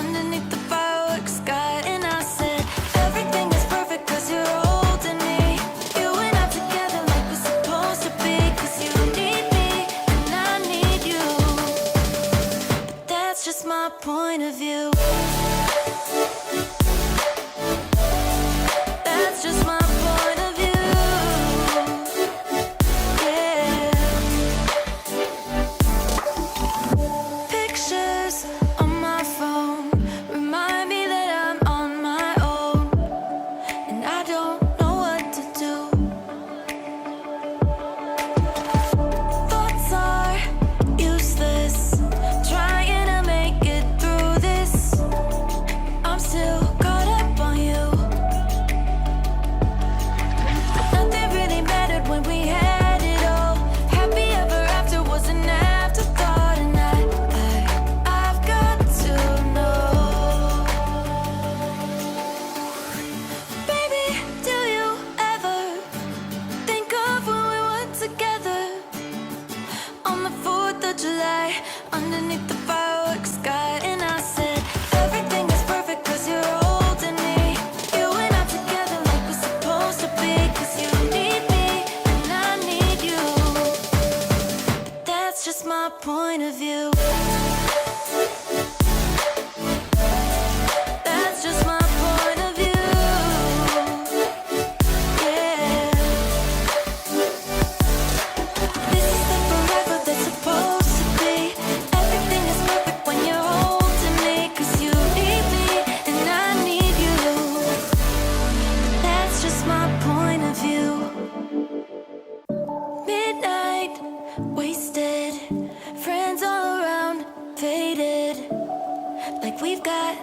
underneath the fireworks sky. And I said, everything is perfect 'cause you're holding me. You and I together like we're supposed to be. 'Cause you need me and I need you. But that's just my point of view. That's just my point of view. Yeah. Pictures on my phone remind me that I'm on my own, and I don't know what to do. Thoughts are useless, trying to make it through this. I'm still caught up on you. Nothing really mattered when we had it all. Happy ever after was an afterthought, and I've got to know. Baby, do you ever think of when we were together on the 4th of July, underneath the fireworks sky? And I said, everything is perfect 'cause you're holding me. You and I together like we're supposed to be. 'Cause you need me and I need you. But that's just my point of view. That's just my point of view. Yeah. This is the forever that's supposed to be. Everything is perfect when you're holding me. 'Cause you need me and I need you. That's just my point of view. Midnight, wasted, friends all around, faded, like we've got